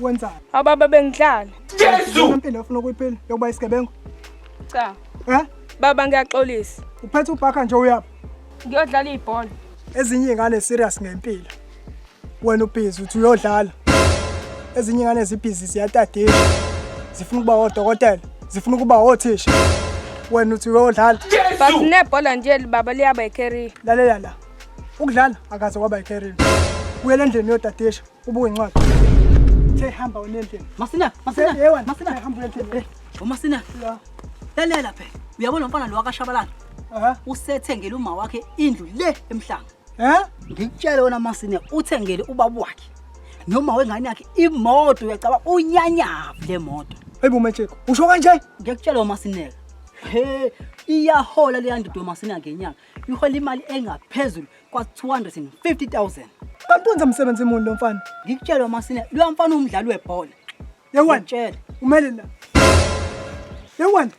Wenzani? Ababa bengidlala. Jesu! Impilo ufuna ukuyiphila yokuba isigebengu. Cha. Baba ngiyaxolisa. Uphethe ubhaka nje uyapha. Ngiyodlala ibhola. Ezinye ingane serious ngempilo. Wena ubhizi uthi uyodlala. Ezinye ingane zibhizi ziyatadisha. Zifuna ukuba odokotela, zifuna ukuba othisha. Wena uthi uyodlala. But nebhola nje baba liyaba icareer. Lalela la. Ukudlala akaze kwaba icareer. Uyele endlini yodadisha, ubuke incwadi. Hamba unendlini. Masina. Hamba unendlini. Masina. Lalela phela. Uyabona umfana lo wakashabalala. Usethengele uma wakhe indlu le emhlanga. Ngikutshela wona Masina uthengele ubaba wakhe. Noma wengane yakhe imoto uyacaba unyanyavu le moto. Hayibo Macheko. Usho kanje? Ngiyakutshela Masineka. Iyahola le yandodo Masina ngenyanga. Ihola imali engaphezulu kwa 250,000. Kanti umsebenzi emuni lo mfana. Ngikutshela Masina, lo mfana umdlali webhola. Yewena, tshela. Umele la. Yewena.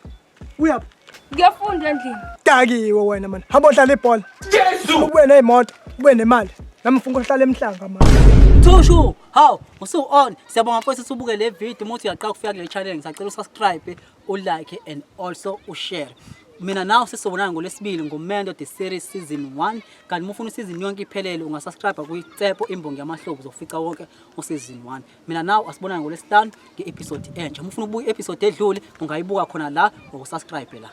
Uyaphi? Ngiyafunda endlini. Dakiwe wena man. Hamba udlala ibhola. Jesu! Ube nemoto, ube nemali. Nami ngifuna ukuhlala emhlanga man. Thushu, haw, usu on. Siyabonga mfowethu sibuke le video umuthi uyaqala ukufika kule channel ngisacela usubscribe, ulike and also ushare. Mina nawe sesibonana ngolesibili ngomendo the series season 1 kanti mufuna isizini yonke iphelele ungasubscribe kuyicepho imbongi yamahlobo uzofica wonke season 1. Mina nawe asibonana ngolesihlanu ngeepisode entsha. Mufuna ubuka episode edlule ungayibuka khona la ngokusubscribe la.